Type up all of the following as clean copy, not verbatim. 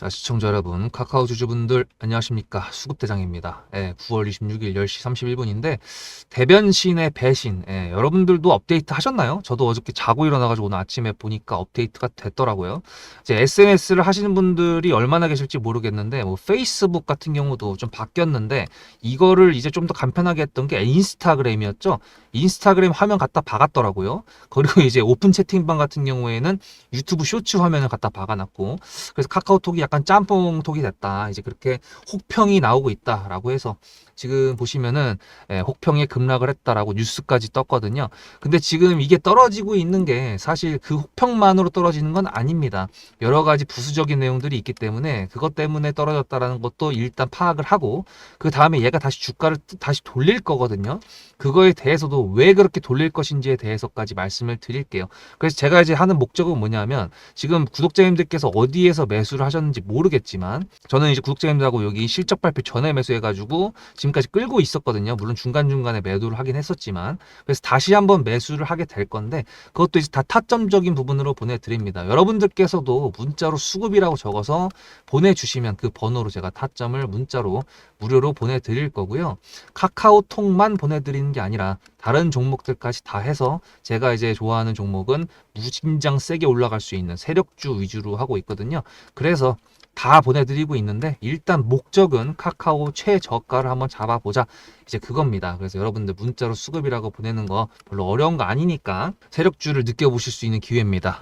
자, 시청자 여러분, 카카오 주주분들 안녕하십니까? 수급대장입니다. 9월 26일 10시 31분인데 대변신의 배신, 여러분들도 업데이트 하셨나요? 저도 어저께 자고 일어나가지고 오늘 아침에 보니까 업데이트가 됐더라고요. 이제 SNS를 하시는 분들이 얼마나 계실지 모르겠는데 뭐 페이스북 같은 경우도 좀 바뀌었는데 이거를 이제 좀 더 간편하게 했던 게 인스타그램이었죠. 인스타그램 화면 갖다 박았더라고요. 그리고 이제 오픈 채팅방 같은 경우에는 유튜브 쇼츠 화면을 갖다 박아놨고, 그래서 카카오톡이 약간 짬뽕톡이 됐다. 이제 그렇게 혹평이 나오고 있다라고 해서 지금 보시면은 혹평에 급락을 했다라고 뉴스까지 떴거든요. 근데 지금 이게 떨어지고 있는 게 사실 그 혹평만으로 떨어지는 건 아닙니다. 여러 가지 부수적인 내용들이 있기 때문에 그것 때문에 떨어졌다라는 것도 일단 파악을 하고, 그 다음에 얘가 다시 주가를 다시 돌릴 거거든요. 그거에 대해서도 왜 그렇게 돌릴 것인지에 대해서까지 말씀을 드릴게요. 그래서 제가 이제 하는 목적은 뭐냐면, 지금 구독자님들께서 어디에서 매수를 하셨는지 모르겠지만 저는 이제 구독자님들하고 여기 실적 발표 전에 매수해가지고 지금까지 끌고 있었거든요. 물론 중간중간에 매도를 하긴 했었지만, 그래서 다시 한번 매수를 하게 될 건데 그것도 이제 다 타점적인 부분으로 보내드립니다. 여러분들께서도 문자로 수급이라고 적어서 보내주시면 그 번호로 제가 타점을 문자로 무료로 보내드릴 거고요. 카카오톡만 보내드리는 게 아니라 다른 종목들까지 다 해서 제가 이제 좋아하는 종목은 무진장 세게 올라갈 수 있는 세력주 위주로 하고 있거든요. 그래서 다 보내드리고 있는데 일단 목적은 카카오 최저가를 한번 잡아보자, 이제 그겁니다. 그래서 여러분들 문자로 수급이라고 보내는 거 별로 어려운 거 아니니까 세력주를 느껴보실 수 있는 기회입니다.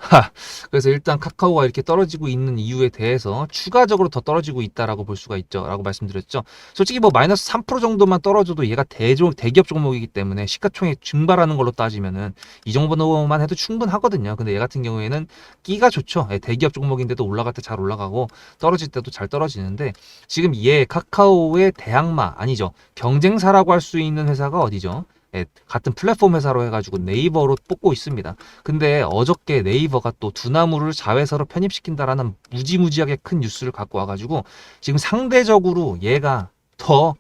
그래서 일단 카카오가 이렇게 떨어지고 있는 이유에 대해서 추가적으로 더 떨어지고 있다라고 볼 수가 있죠 라고 말씀드렸죠. 솔직히 뭐 마이너스 3% 정도만 떨어져도 얘가 대기업 종목이기 때문에 시가총액 증발하는 걸로 따지면은 이 정도만 해도 충분하거든요. 근데 얘 같은 경우에는 끼가 좋죠. 대기업 종목인데도 올라갈 때 잘 올라가고 떨어질 때도 잘 떨어지는데, 지금 얘 카카오의 대항마 아니죠, 경쟁사라고 할 수 있는 회사가 어디죠? 같은 플랫폼 회사로 해가지고 네이버로 뽑고 있습니다. 근데 어저께 네이버가 또 두나무를 자회사로 편입시킨다라는 무지무지하게 큰 뉴스를 갖고 와가지고 지금 상대적으로 얘가 더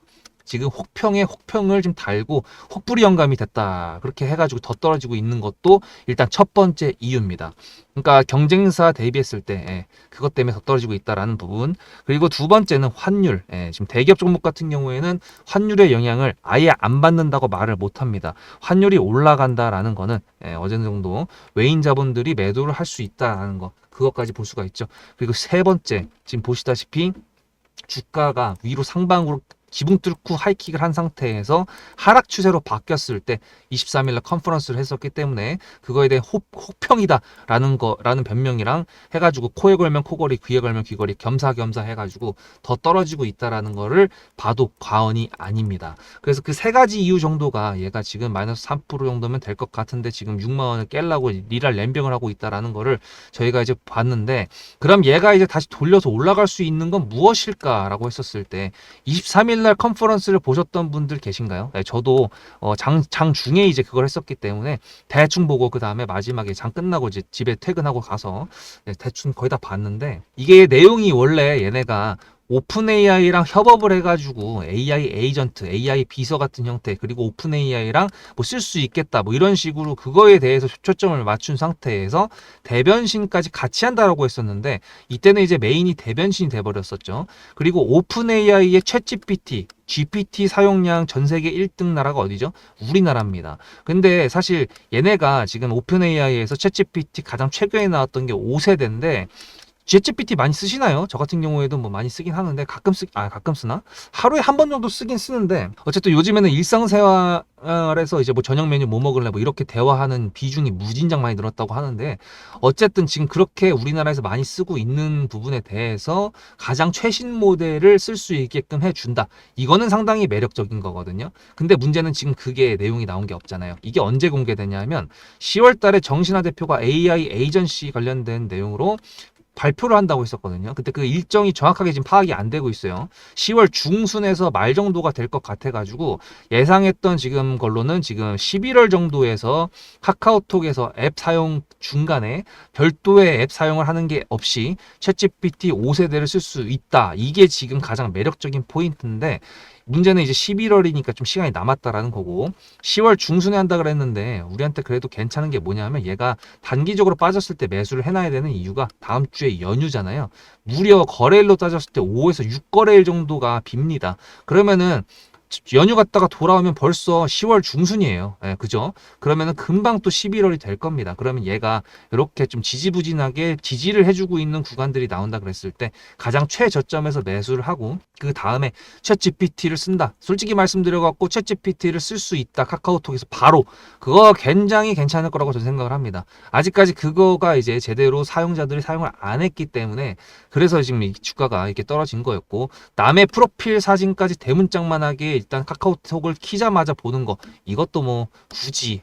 지금 혹평에 혹평을 좀 달고 혹부리 영감이 됐다, 그렇게 해가지고 더 떨어지고 있는 것도 일단 첫 번째 이유입니다. 그러니까 경쟁사 대비했을 때 그것 때문에 더 떨어지고 있다라는 부분. 그리고 두 번째는 환율. 지금 대기업 종목 같은 경우에는 환율의 영향을 아예 안 받는다고 말을 못합니다. 환율이 올라간다라는 거는 어느 정도 외인 자본들이 매도를 할 수 있다라는 거, 그것까지 볼 수가 있죠. 그리고 세 번째, 지금 보시다시피 주가가 위로 상방으로 지붕 뚫고 하이킥을 한 상태에서 하락 추세로 바뀌었을 때 23일날 컨퍼런스를 했었기 때문에 그거에 대해 혹평이다라는 변명이랑 해가지고 코에 걸면 코걸이, 귀에 걸면 귀걸이, 겸사겸사 해가지고 더 떨어지고 있다라는 거를 봐도 과언이 아닙니다. 그래서 그 세 가지 이유 정도가 얘가 지금 마이너스 3% 정도면 될 것 같은데 지금 6만 원을 깰라고 리랄 램병을 하고 있다라는 거를 저희가 이제 봤는데, 그럼 얘가 이제 다시 돌려서 올라갈 수 있는 건 무엇일까라고 했었을 때 23일 날 컨퍼런스를 보셨던 분들 계신가요? 저도 장중에 이제 그걸 했었기 때문에 대충 보고 그 다음에 마지막에 장 끝나고 이제 집에 퇴근하고 가서 대충 거의 다 봤는데, 이게 내용이 원래 얘네가 오픈 AI랑 협업을 해가지고 AI 에이전트, AI 비서 같은 형태, 그리고 오픈 AI랑 뭐 쓸 수 있겠다, 뭐 이런 식으로 그거에 대해서 초점을 맞춘 상태에서 대변신까지 같이 한다라고 했었는데, 이때는 이제 메인이 대변신이 돼버렸었죠. 그리고 오픈 AI의 챗GPT, GPT 사용량 전 세계 1등 나라가 어디죠? 우리나라입니다. 근데 사실 얘네가 지금 오픈 AI에서 챗GPT 가장 최근에 나왔던 게 5세대인데 챗GPT 많이 쓰시나요? 저 같은 경우에도 뭐 많이 쓰긴 하는데 가끔 쓰나? 하루에 한 번 정도 쓰긴 쓰는데, 어쨌든 요즘에는 일상생활에서 이제 뭐 저녁 메뉴 뭐 먹을래 뭐 이렇게 대화하는 비중이 무진장 많이 늘었다고 하는데, 어쨌든 지금 그렇게 우리나라에서 많이 쓰고 있는 부분에 대해서 가장 최신 모델을 쓸 수 있게끔 해준다. 이거는 상당히 매력적인 거거든요. 근데 문제는 지금 그게 내용이 나온 게 없잖아요. 이게 언제 공개되냐면 10월 달에 정신화 대표가 AI 에이전시 관련된 내용으로 발표를 한다고 했었거든요. 근데 그 일정이 정확하게 지금 파악이 안 되고 있어요. 10월 중순에서 말 정도가 될 것 같아가지고 예상했던 지금 걸로는 지금 11월 정도에서 카카오톡에서 앱 사용 중간에 별도의 앱 사용을 하는 게 없이 챗GPT 5세대를 쓸 수 있다. 이게 지금 가장 매력적인 포인트인데, 문제는 이제 11월이니까 좀 시간이 남았다라는 거고 10월 중순에 한다 그랬는데 우리한테 그래도 괜찮은 게 뭐냐면 얘가 단기적으로 빠졌을 때 매수를 해놔야 되는 이유가 다음 주에 연휴잖아요. 무려 거래일로 따졌을 때 5에서 6거래일 정도가 빕니다. 그러면은 연휴 갔다가 돌아오면 벌써 10월 중순이에요. 예, 그죠? 그러면은 금방 또 11월이 될 겁니다. 그러면 얘가 이렇게 좀 지지부진하게 지지를 해주고 있는 구간들이 나온다 그랬을 때 가장 최저점에서 매수를 하고 그 다음에 챗 GPT를 쓴다. 솔직히 말씀드려갖고 챗 GPT를 쓸 수 있다. 카카오톡에서 바로 그거 굉장히 괜찮을 거라고 저는 생각을 합니다. 아직까지 그거가 이제 제대로 사용자들이 사용을 안 했기 때문에 그래서 지금 이 주가가 이렇게 떨어진 거였고 남의 프로필 사진까지 대문짝만하게 일단 카카오톡을 키자마자 보는 거 이것도 뭐 굳이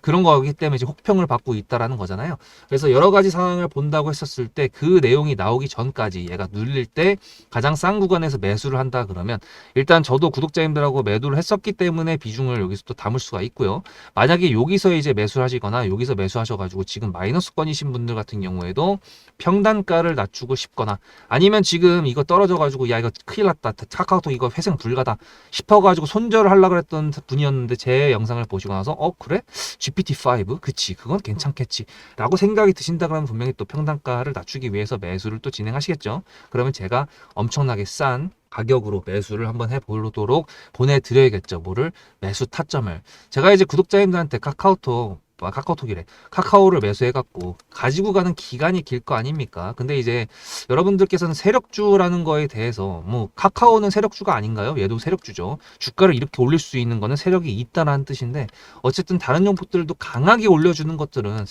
그런 거기 때문에 이제 혹평을 받고 있다라는 거잖아요. 그래서 여러 가지 상황을 본다고 했었을 때 그 내용이 나오기 전까지 얘가 눌릴 때 가장 싼 구간에서 매수를 한다 그러면 일단 저도 구독자님들하고 매도를 했었기 때문에 비중을 여기서 또 담을 수가 있고요. 만약에 여기서 이제 매수를 하시거나 여기서 매수하셔가지고 지금 마이너스권이신 분들 같은 경우에도 평단가를 낮추고 싶거나 아니면 지금 이거 떨어져가지고 야 이거 큰일 났다 카카오톡 이거 회생 불가다 싶어가지고 손절을 하려고 했던 분이었는데 제 영상을 보시고 나서 그래? GPT-5? 그치 그건 괜찮겠지 라고 생각이 드신다 그러면 분명히 또 평단가를 낮추기 위해서 매수를 또 진행하시겠죠. 그러면 제가 엄청나게 싼 가격으로 매수를 한번 해보도록 보내드려야겠죠. 뭐를? 매수 타점을. 제가 이제 구독자님들한테 카카오톡이래. 카카오를 매수해갖고 가지고 가는 기간이 길 거 아닙니까? 근데 이제 여러분들께서는 세력주라는 거에 대해서 뭐 카카오는 세력주가 아닌가요? 얘도 세력주죠. 주가를 이렇게 올릴 수 있는 거는 세력이 있다는 뜻인데 어쨌든 다른 종목들도 강하게 올려주는 것들은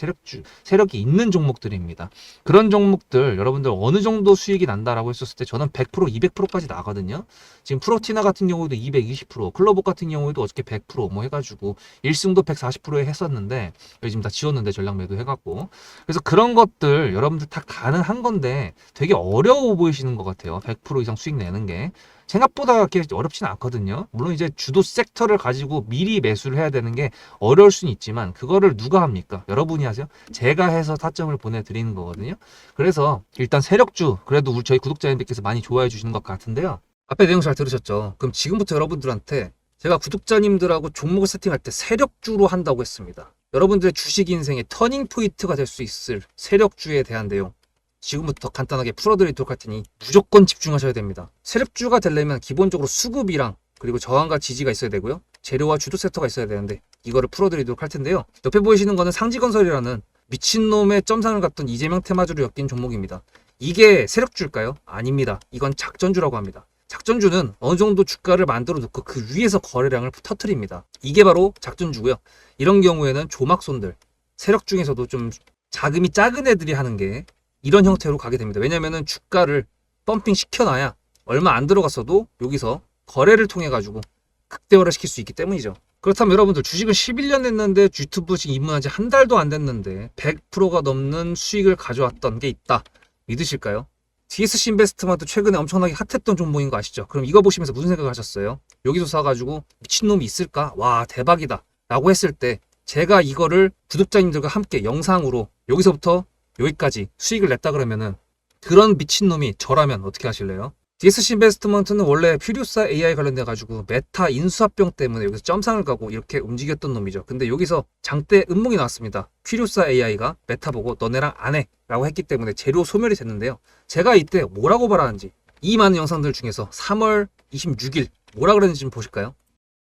세력이 있는 종목들입니다. 그런 종목들 여러분들 어느 정도 수익이 난다라고 했었을 때 저는 100% 200%까지 나가거든요. 지금 프로티나 같은 경우도 220%, 클로버 같은 경우에도 어저께 100%뭐 해가지고 1승도 140%에 했었는데 지금 다 지웠는데 전략 매도 해갖고 그래서 그런 것들 여러분들 다 가능한 건데 되게 어려워 보이시는 것 같아요. 100% 이상 수익 내는 게 생각보다 그렇게 어렵지는 않거든요. 물론 이제 주도 섹터를 가지고 미리 매수를 해야 되는 게 어려울 수는 있지만 그거를 누가 합니까? 여러분이 하세요? 제가 해서 타점을 보내드리는 거거든요. 그래서 일단 세력주 그래도 저희 구독자님들께서 많이 좋아해 주시는 것 같은데요. 앞에 내용 잘 들으셨죠? 그럼 지금부터 여러분들한테 제가 구독자님들하고 종목을 세팅할 때 세력주로 한다고 했습니다. 여러분들의 주식 인생의 터닝 포인트가 될 수 있을 세력주에 대한 내용 지금부터 간단하게 풀어드리도록 할 테니 무조건 집중하셔야 됩니다. 세력주가 되려면 기본적으로 수급이랑 그리고 저항과 지지가 있어야 되고요. 재료와 주도 섹터가 있어야 되는데 이거를 풀어드리도록 할 텐데요. 옆에 보이시는 거는 상지건설이라는 미친놈의 점상을 갖던 이재명 테마주로 엮인 종목입니다. 이게 세력주일까요? 아닙니다. 이건 작전주라고 합니다. 작전주는 어느 정도 주가를 만들어 놓고 그 위에서 거래량을 터트립니다. 이게 바로 작전주고요. 이런 경우에는 조막손들, 세력 중에서도 좀 자금이 작은 애들이 하는 게 이런 형태로 가게 됩니다. 왜냐면은 주가를 펌핑 시켜놔야 얼마 안 들어갔어도 여기서 거래를 통해 가지고 극대화를 시킬 수 있기 때문이죠. 그렇다면 여러분들 주식을 11년 했는데 유튜브 지금 입문한 지 한 달도 안 됐는데 100%가 넘는 수익을 가져왔던 게 있다. 믿으실까요? DSC 인베스트먼트 최근에 엄청나게 핫했던 종목인 거 아시죠? 그럼 이거 보시면서 무슨 생각을 하셨어요? 여기서 사가지고 미친놈이 있을까? 와 대박이다 라고 했을 때 제가 이거를 구독자님들과 함께 영상으로 여기서부터 여기까지 수익을 냈다 그러면은 그런 미친놈이 저라면 어떻게 하실래요? DSC 인베스트먼트는 원래 퓨리오사 AI 관련돼 가지고 메타 인수합병 때문에 여기서 점상을 가고 이렇게 움직였던 놈이죠. 근데 여기서 장대 음몽이 나왔습니다. 퓨리오사 AI가 메타 보고 너네랑 안 해 라고 했기 때문에 재료 소멸이 됐는데요. 제가 이때 뭐라고 말하는지 이 많은 영상들 중에서 3월 26일 뭐라 그랬는지 좀 보실까요?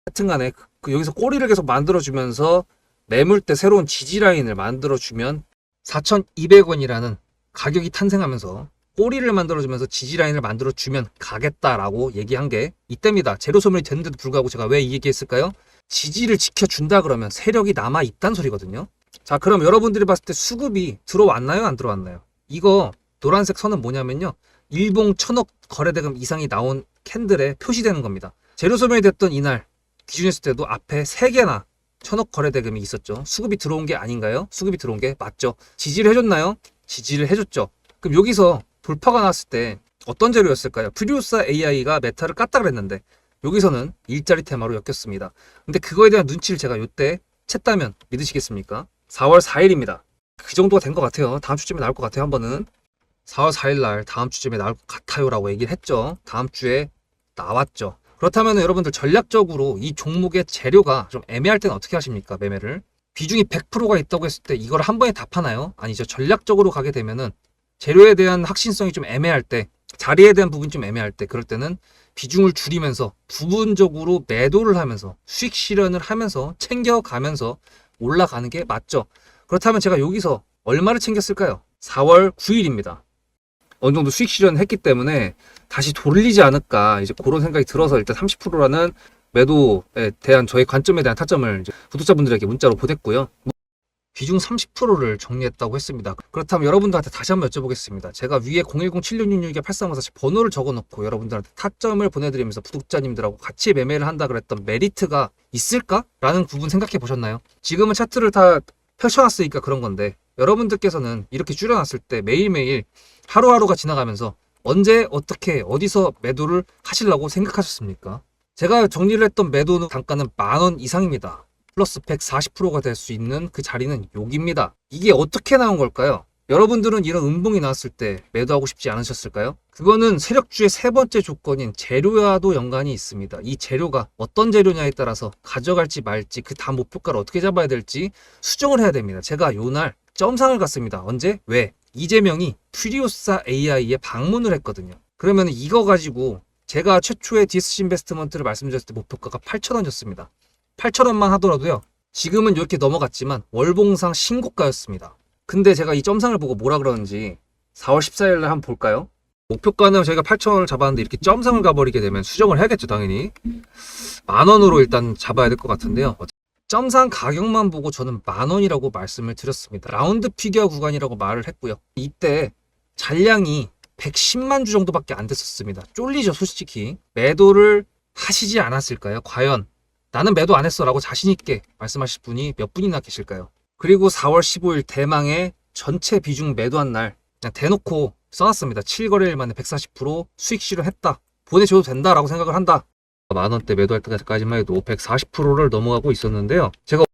하여튼간에 여기서 꼬리를 계속 만들어주면서 매물대 새로운 지지라인을 만들어주면 4,200원이라는 가격이 탄생하면서 꼬리를 만들어주면서 지지라인을 만들어주면 가겠다라고 얘기한 게 이때입니다. 재료 소멸이 됐는데도 불구하고 제가 왜 이 얘기했을까요? 지지를 지켜준다 그러면 세력이 남아있단 소리거든요. 자 그럼 여러분들이 봤을 때 수급이 들어왔나요? 안 들어왔나요? 이거 노란색 선은 뭐냐면요. 일봉 1,000억 거래대금 이상이 나온 캔들에 표시되는 겁니다. 재료 소멸이 됐던 이날 기준했을 때도 앞에 3개나 1,000억 거래대금이 있었죠. 수급이 들어온 게 아닌가요? 수급이 들어온 게 맞죠. 지지를 해줬나요? 지지를 해줬죠. 그럼 여기서 돌파가 났을 때 어떤 재료였을까요? 퓨리오사 AI가 메타를 깠다 그랬는데 여기서는 일자리 테마로 엮였습니다. 근데 그거에 대한 눈치를 제가 이때 챘다면 믿으시겠습니까? 4월 4일입니다. 그 정도가 된 것 같아요. 다음 주쯤에 나올 것 같아요. 한 번은 4월 4일 날 다음 주쯤에 나올 것 같아요 라고 얘기를 했죠. 다음 주에 나왔죠. 그렇다면 여러분들 전략적으로 이 종목의 재료가 좀 애매할 때는 어떻게 하십니까? 매매를. 비중이 100%가 있다고 했을 때 이걸 한 번에 다 파나요? 아니죠. 전략적으로 가게 되면은 재료에 대한 확신성이 좀 애매할 때, 자리에 대한 부분이 좀 애매할 때, 그럴 때는 비중을 줄이면서 부분적으로 매도를 하면서 수익 실현을 하면서 챙겨가면서 올라가는 게 맞죠. 그렇다면 제가 여기서 얼마를 챙겼을까요? 4월 9일입니다. 어느 정도 수익 실현했기 때문에 다시 돌리지 않을까 이제 그런 생각이 들어서 일단 30%라는 매도에 대한 저의 관점에 대한 타점을 이제 구독자분들에게 문자로 보냈고요. 비중 30%를 정리했다고 했습니다. 그렇다면 여러분들한테 다시 한번 여쭤보겠습니다. 제가 위에 010-7666-8354 번호를 적어놓고 여러분들한테 타점을 보내드리면서 구독자님들하고 같이 매매를 한다 그랬던 메리트가 있을까? 라는 부분 생각해 보셨나요? 지금은 차트를 다 펼쳐놨으니까 그런 건데 여러분들께서는 이렇게 줄여놨을 때 매일매일 하루하루가 지나가면서 언제 어떻게 어디서 매도를 하시려고 생각하셨습니까? 제가 정리를 했던 매도 단가는 10,000원 이상입니다. 플러스 140%가 될 수 있는 그 자리는 여기입니다. 이게 어떻게 나온 걸까요? 여러분들은 이런 음봉이 나왔을 때 매도하고 싶지 않으셨을까요? 그거는 세력주의 세 번째 조건인 재료와도 연관이 있습니다. 이 재료가 어떤 재료냐에 따라서 가져갈지 말지 그 다음 목표가를 어떻게 잡아야 될지 수정을 해야 됩니다. 제가 요날 점상을 갔습니다. 언제? 왜? 이재명이 퓨리오사 AI에 방문을 했거든요. 그러면 이거 가지고 제가 최초의 디스시 인베스트먼트를 말씀드렸을 때 목표가가 8,000원이었습니다. 8,000원만 하더라도요. 지금은 이렇게 넘어갔지만 월봉상 신고가였습니다. 근데 제가 이 점상을 보고 뭐라 그러는지 4월 14일 날 한번 볼까요? 목표가는 저희가 8,000원을 잡았는데 이렇게 점상을 가버리게 되면 수정을 해야겠죠, 당연히. 10,000원으로 일단 잡아야 될 것 같은데요. 점상 가격만 보고 저는 10,000원이라고 말씀을 드렸습니다. 라운드 피겨 구간이라고 말을 했고요. 이때 잔량이 110만 주 정도밖에 안 됐었습니다. 쫄리죠, 솔직히. 매도를 하시지 않았을까요? 과연 나는 매도 안 했어 라고 자신있게 말씀하실 분이 몇 분이나 계실까요? 그리고 4월 15일 대망의 전체 비중 매도한 날 그냥 대놓고 써놨습니다. 7거래일 만에 140% 수익 실현했다. 보내줘도 된다라고 생각을 한다. 10,000원대 매도할 때까지만 해도 140%를 넘어가고 있었는데요. 제가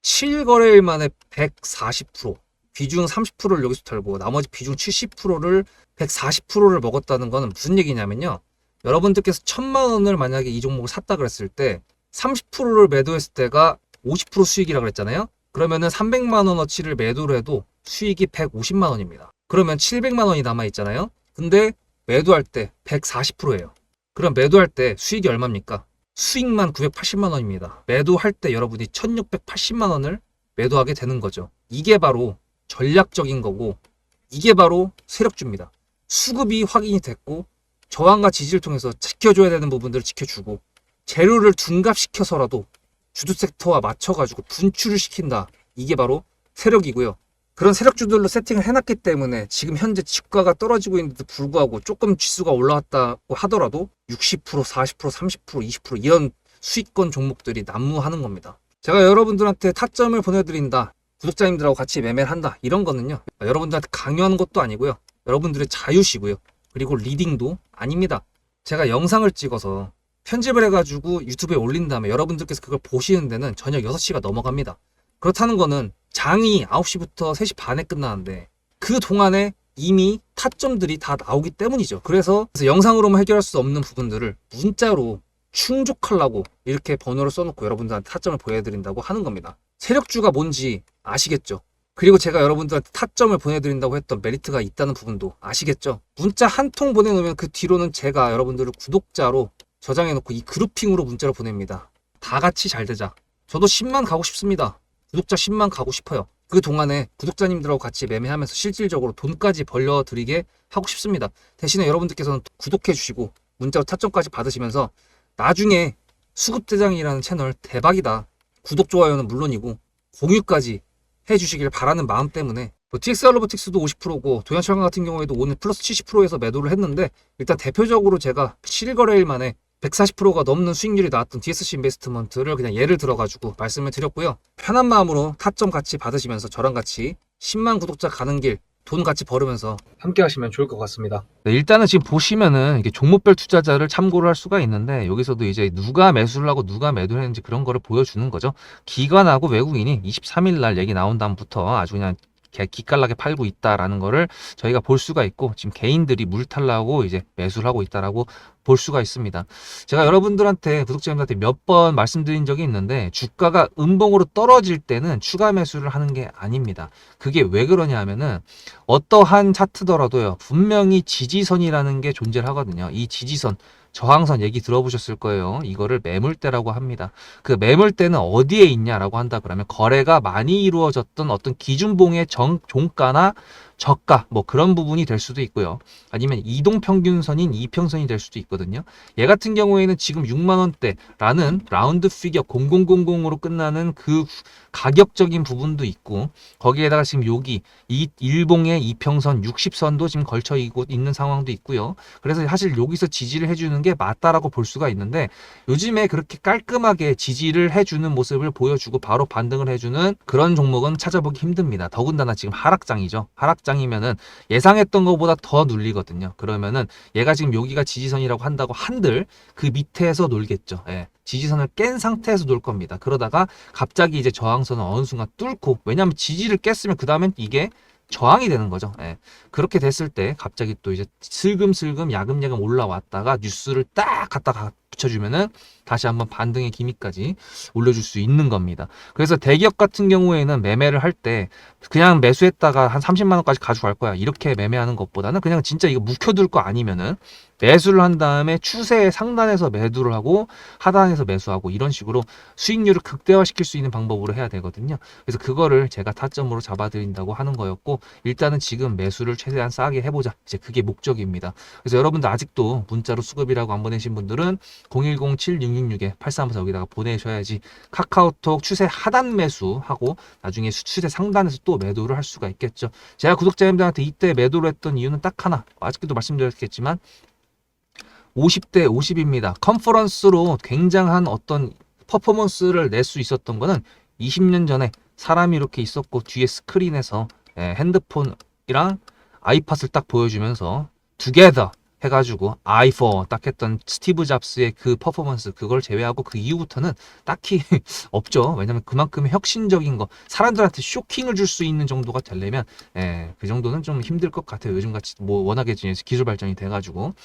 7거래일 만에 140% 비중 30%를 여기서 털고 나머지 비중 70%를 140%를 먹었다는 거는 무슨 얘기냐면요. 여러분들께서 1,000만 원을 만약에 이 종목을 샀다 그랬을 때 30%를 매도했을 때가 50% 수익이라고 그랬잖아요. 그러면은 300만 원어치를 매도를 해도 수익이 150만 원입니다. 그러면 700만 원이 남아 있잖아요. 근데 매도할 때 140%예요. 그럼 매도할 때 수익이 얼마입니까? 수익만 980만 원입니다. 매도할 때 여러분이 1680만 원을 매도하게 되는 거죠. 이게 바로 전략적인 거고 이게 바로 세력주입니다. 수급이 확인이 됐고 저항과 지지를 통해서 지켜줘야 되는 부분들을 지켜주고 재료를 둔갑시켜서라도 주도 섹터와 맞춰가지고 분출을 시킨다. 이게 바로 세력이고요. 그런 세력주들로 세팅을 해놨기 때문에 지금 현재 주가가 떨어지고 있는데도 불구하고 조금 지수가 올라왔다고 하더라도 60%, 40%, 30%, 20% 이런 수익권 종목들이 난무하는 겁니다. 제가 여러분들한테 타점을 보내드린다. 구독자님들하고 같이 매매를 한다. 이런 거는요. 여러분들한테 강요하는 것도 아니고요. 여러분들의 자유시고요. 그리고 리딩도 아닙니다. 제가 영상을 찍어서 편집을 해가지고 유튜브에 올린 다음에 여러분들께서 그걸 보시는 데는 저녁 6시가 넘어갑니다. 그렇다는 거는 장이 9시부터 3시 반에 끝나는데 그 동안에 이미 타점들이 다 나오기 때문이죠. 그래서 영상으로만 해결할 수 없는 부분들을 문자로 충족하려고 이렇게 번호를 써놓고 여러분들한테 타점을 보여드린다고 하는 겁니다. 세력주가 뭔지 아시겠죠? 그리고 제가 여러분들한테 타점을 보내드린다고 했던 메리트가 있다는 부분도 아시겠죠? 문자 한 통 보내놓으면 그 뒤로는 제가 여러분들을 구독자로 저장해놓고 이 그룹핑으로 문자를 보냅니다. 다 같이 잘 되자. 저도 10만 가고 싶습니다. 구독자 10만 가고 싶어요. 그 동안에 구독자님들하고 같이 매매하면서 실질적으로 돈까지 벌려드리게 하고 싶습니다. 대신에 여러분들께서는 구독해주시고 문자로 타점까지 받으시면서 나중에 수급대장이라는 채널 대박이다. 구독, 좋아요는 물론이고 공유까지 해주시길 바라는 마음 때문에 TXR 로보틱스도 50%고 도연철강 같은 경우에도 오늘 플러스 70%에서 매도를 했는데 일단 대표적으로 제가 7거래일 만에 140%가 넘는 수익률이 나왔던 DSC 인베스트먼트를 그냥 예를 들어가지고 말씀을 드렸고요. 편한 마음으로 타점 같이 받으시면서 저랑 같이 10만 구독자 가는 길 돈 같이 벌으면서 함께 하시면 좋을 것 같습니다. 네, 일단은 지금 보시면은 이게 종목별 투자자를 참고를 할 수가 있는데 여기서도 이제 누가 매수를 하고 누가 매도를 했는지 그런 거를 보여주는 거죠. 기관하고 외국인이 23일 날 얘기 나온 다음부터 아주 그냥 기깔나게 팔고 있다라는 거를 저희가 볼 수가 있고, 지금 개인들이 물탈라고 이제 매수를 하고 있다라고 볼 수가 있습니다. 제가 여러분들한테, 구독자님들한테 몇 번 말씀드린 적이 있는데, 주가가 음봉으로 떨어질 때는 추가 매수를 하는 게 아닙니다. 그게 왜 그러냐 하면은, 어떠한 차트더라도요, 분명히 지지선이라는 게 존재를 하거든요. 이 지지선, 저항선 얘기 들어보셨을 거예요. 이거를 매물대라고 합니다. 그 매물대는 어디에 있냐라고 한다 그러면, 거래가 많이 이루어졌던 어떤 기준봉의 종가나 저가, 뭐 그런 부분이 될 수도 있고요. 아니면 이동평균선인 이평선이 될 수도 있거든요. 얘 같은 경우에는 지금 6만원대라는 라운드 피겨 0000으로 끝나는 그 가격적인 부분도 있고, 거기에다가 지금 여기 이 일봉의 이평선 60선도 지금 걸쳐 있는 상황도 있고요. 그래서 사실 여기서 지지를 해주는 게 맞다라고 볼 수가 있는데, 요즘에 그렇게 깔끔하게 지지를 해주는 모습을 보여주고 바로 반등을 해주는 그런 종목은 찾아보기 힘듭니다. 더군다나 지금 하락장이죠. 하락장이면은 예상했던 것보다 더 눌리거든요. 그러면은 얘가 지금 여기가 지지선이라고 한다고 한들 그 밑에서 놀겠죠. 예. 지지선을 깬 상태에서 놀 겁니다. 그러다가 갑자기 이제 저항선을 어느 순간 뚫고, 왜냐하면 지지를 깼으면 그 다음엔 이게 저항이 되는 거죠. 예. 그렇게 됐을 때 갑자기 또 이제 슬금슬금 야금야금 올라왔다가 뉴스를 딱 갖다 붙여주면은 다시 한번 반등의 기미까지 올려줄 수 있는 겁니다. 그래서 대기업 같은 경우에는 매매를 할 때 그냥 매수했다가 한 30만 원까지 가져갈 거야, 이렇게 매매하는 것보다는 그냥 진짜 이거 묵혀둘 거 아니면은 매수를 한 다음에 추세의 상단에서 매도를 하고 하단에서 매수하고, 이런 식으로 수익률을 극대화시킬 수 있는 방법으로 해야 되거든요. 그래서 그거를 제가 타점으로 잡아드린다고 하는 거였고, 일단은 지금 매수를 최대한 싸게 해보자, 이제 그게 목적입니다. 그래서 여러분들 아직도 문자로 수급이라고 안 보내신 분들은 010-7666-8344 여기다가 보내셔야지 카카오톡 추세 하단 매수하고 나중에 추세 상단에서 또 매도를 할 수가 있겠죠. 제가 구독자님들한테 이때 매도를 했던 이유는 딱 하나, 아직도 말씀드렸겠지만 50대 50입니다. 컨퍼런스로 굉장한 어떤 퍼포먼스를 낼 수 있었던 거는 20년 전에 사람이 이렇게 있었고 뒤에 스크린에서 핸드폰이랑 아이팟을 딱 보여주면서 together 해가지고 i4 딱 했던 스티브 잡스의 그 퍼포먼스, 그걸 제외하고 그 이후부터는 딱히 없죠. 왜냐면 그만큼의 혁신적인 거, 사람들한테 쇼킹을 줄 수 있는 정도가 되려면 그 정도는 좀 힘들 것 같아요. 요즘같이 뭐 워낙에 기술 발전이 돼가지고.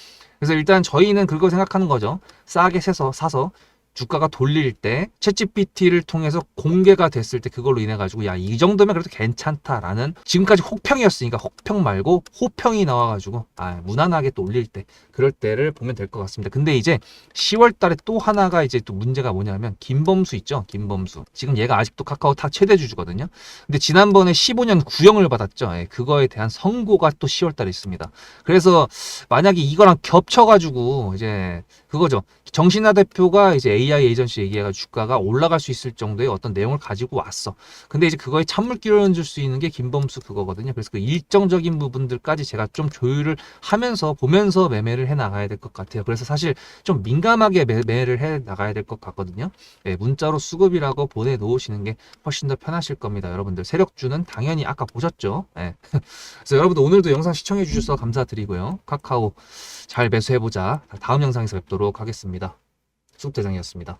그래서 일단 저희는 그거 생각하는 거죠. 싸게 사서 주가가 돌릴 때 챗GPT를 통해서 공개가 됐을 때 그걸로 인해 가지고 야, 이 정도면 그래도 괜찮다라는, 지금까지 혹평이었으니까 혹평 말고 호평이 나와가지고 무난하게 또 올릴 때, 그럴 때를 보면 될 것 같습니다. 근데 이제 10월 달에 또 하나가 이제 또 문제가 뭐냐면 김범수 있죠. 김범수. 지금 얘가 아직도 카카오톡 최대 주주거든요. 근데 지난번에 15년 구형을 받았죠. 그거에 대한 선고가 또 10월 달에 있습니다. 그래서 만약에 이거랑 겹쳐가지고 이제 그거죠. 정신화 대표가 이제 AI 에이전시 얘기해가 주가가 올라갈 수 있을 정도의 어떤 내용을 가지고 왔어. 근데 이제 그거에 찬물기를 얹을 수 있는 게 김범수 그거거든요. 그래서 그 일정적인 부분들까지 제가 좀 조율을 하면서 보면서 매매를 해 나가야 될 것 같아요. 그래서 사실 좀 민감하게 매매를 해 나가야 될 것 같거든요. 문자로 수급이라고 보내놓으시는 게 훨씬 더 편하실 겁니다. 여러분들 세력주는 당연히 아까 보셨죠. 그래서 여러분들 오늘도 영상 시청해 주셔서 감사드리고요. 카카오 잘 매수해보자. 다음 영상에서 뵙도록 하겠습니다. 수급대장이었습니다.